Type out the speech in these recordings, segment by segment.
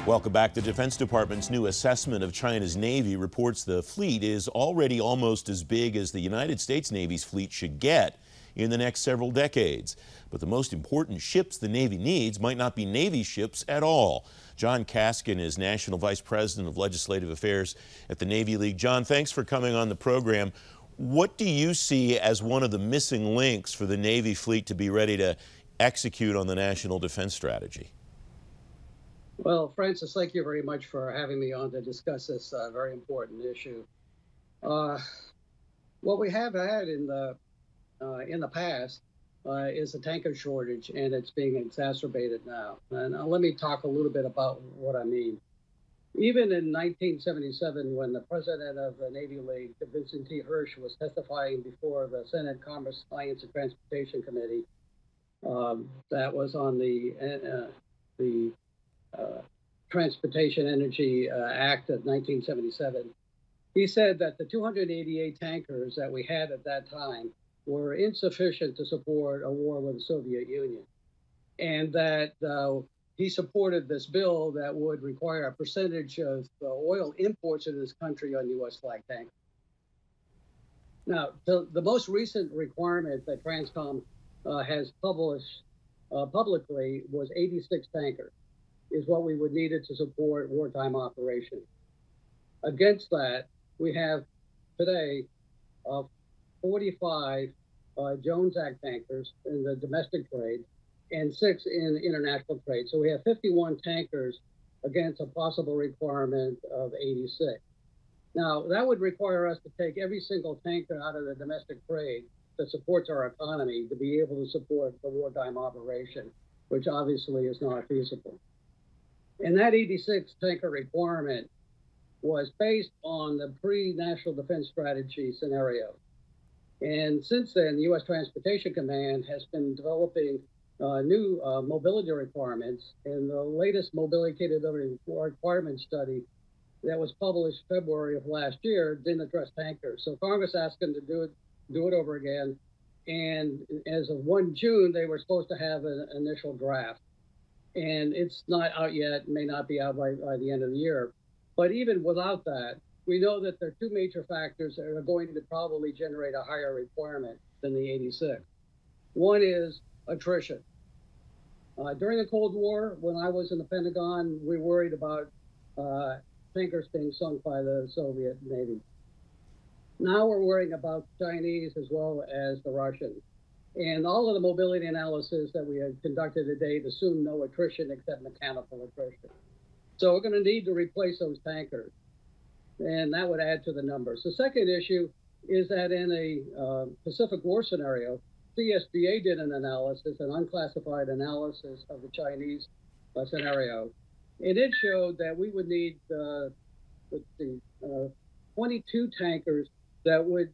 Welcome back. The Defense Department's new assessment of China's Navy reports the fleet is already almost as big as the United States Navy's fleet should get in the next several decades. But the most important ships the Navy needs might not be Navy ships at all. Jon Kaskin is National Vice President of Legislative Affairs at the Navy League. Jon, thanks for coming on the program. What do you see as one of the missing links for the Navy fleet to be ready to execute on the national defense strategy? Well, Francis, thank you very much for having me on to discuss this very important issue. What we have had in the past is a tanker shortage, and it's being exacerbated now. And let me talk a little bit about what I mean. Even in 1977, when the president of the Navy League, Vincent T. Hirsch, was testifying before the Senate Commerce, Science, and Transportation Committee, that was on the Transportation Energy Act of 1977, he said that the 288 tankers that we had at that time were insufficient to support a war with the Soviet Union, and that he supported this bill that would require a percentage of oil imports into this country on U.S. flag tankers. Now, the most recent requirement that Transcom has published publicly was 86 tankers. Is what we would need it to support wartime operations. Against that, we have today 45 Jones Act tankers in the domestic trade and 6 in international trade. So we have 51 tankers against a possible requirement of 86. Now, that would require us to take every single tanker out of the domestic trade that supports our economy to be able to support the wartime operation, which obviously is not feasible. And that 86 tanker requirement was based on the pre-National Defense Strategy scenario. And since then, the U.S. Transportation Command has been developing new mobility requirements. And the latest mobility capability requirement study that was published February of last year didn't address tankers. So Congress asked them to do it over again. And as of 1 June, they were supposed to have an initial draft. And it's not out yet, may not be out by the end of the year. But even without that, we know that there are 2 major factors that are going to probably generate a higher requirement than the 86. One is attrition. During the Cold War, when I was in the Pentagon, we worried about tankers being sunk by the Soviet Navy. Now we're worrying about the Chinese as well as the Russians. And all of the mobility analysis that we have conducted to date assume no attrition except mechanical attrition. So we're going to need to replace those tankers, and that would add to the numbers. The second issue is that in a Pacific War scenario, CSDA did an analysis, an unclassified analysis of the Chinese scenario, and it showed that we would need 22 tankers that would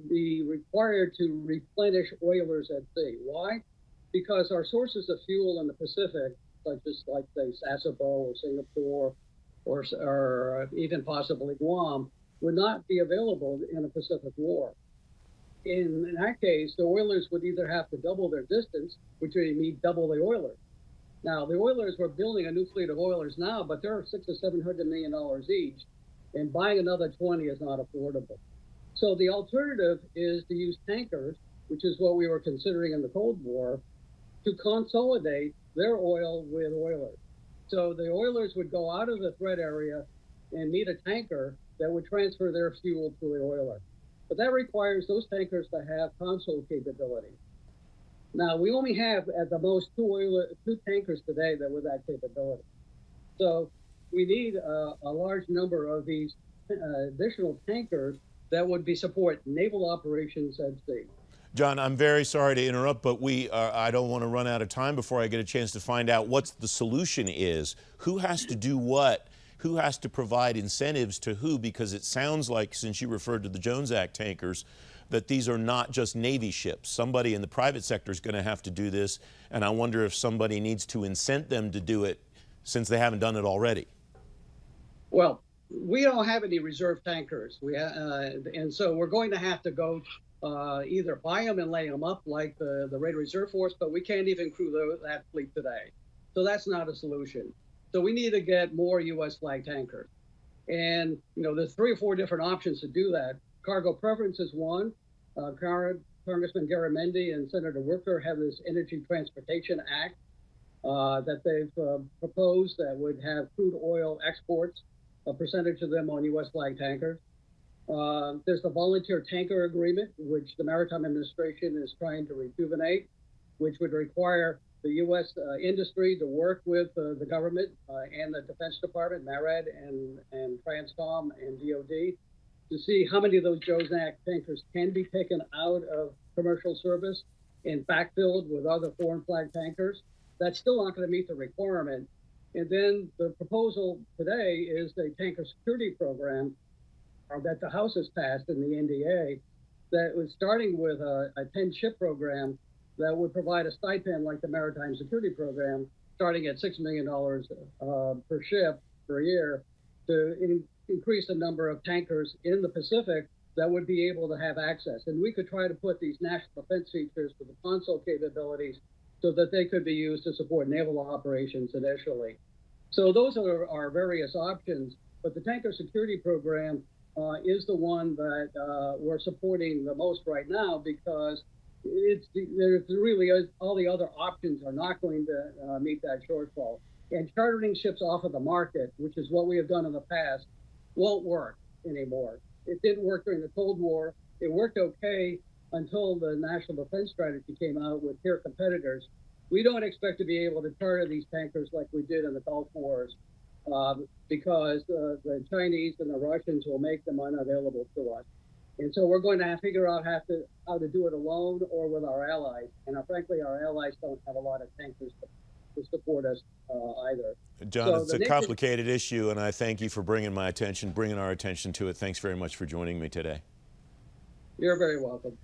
be required to replenish oilers at sea. Why? Because our sources of fuel in the Pacific, such as, like, say, Sasebo or Singapore or even possibly Guam, would not be available in a Pacific war. In that case, the oilers would either have to double their distance, which would mean double the oilers. Now, the oilers, we're building a new fleet of oilers now, but they're $600 or $700 million each, and buying another 20 is not affordable. So the alternative is to use tankers, which is what we were considering in the Cold War, to consolidate their oil with oilers. So the oilers would go out of the threat area and meet a tanker that would transfer their fuel to the oiler. But that requires those tankers to have console capability. Now, we only have at the most 2 tankers today that with that capability. So we need a large number of these additional tankers that would be support naval operations at sea. Jon, I'm very sorry to interrupt, but I don't want to run out of time before I get a chance to find out what the solution is. Who has to do what? Who has to provide incentives to who? Because it sounds like, since you referred to the Jones Act tankers, that these are not just Navy ships. Somebody in the private sector is going to have to do this, and I wonder if somebody needs to incent them to do it since they haven't done it already. Well, we don't have any reserve tankers, and so we're going to have to go either buy them and lay them up like the Raid Reserve Force, but we can't even crew that fleet today. So that's not a solution. So we need to get more U.S. flag tankers. And, there's 3 or 4 different options to do that. Cargo preference is one. Congressman Garamendi and Senator Wicker have this Energy Transportation Act that they've proposed that would have crude oil exports, a percentage of them on U.S. flag tankers. There's the Volunteer Tanker Agreement, which the Maritime Administration is trying to rejuvenate, which would require the U.S. Industry to work with the government and the Defense Department, MARAD and Transcom and DOD, to see how many of those Jones Act tankers can be taken out of commercial service and backfilled with other foreign flag tankers. That's still not going to meet the requirement. And then the proposal today is the tanker security program that the House has passed in the NDA that was starting with a 10-ship program that would provide a stipend like the Maritime Security Program, starting at $6 million per ship per year, to increase the number of tankers in the Pacific that would be able to have access. And we could try to put these national defense features with the console capabilities so that they could be used to support naval operations initially. So those are our various options, but the tanker security program is the one that we're supporting the most right now, because there really is, all the other options are not going to meet that shortfall. And chartering ships off of the market, which is what we have done in the past, won't work anymore. It didn't work during the Cold War. It worked okay until the National Defense Strategy came out with peer competitors. We don't expect to be able to charter these tankers like we did in the Gulf Wars, because the Chinese and the Russians will make them unavailable to us. And so we're going to have to figure out how to do it alone or with our allies. And frankly, our allies don't have a lot of tankers to support us either. John, so it's a complicated issue, and I thank you for bringing our attention to it. Thanks very much for joining me today. You're very welcome.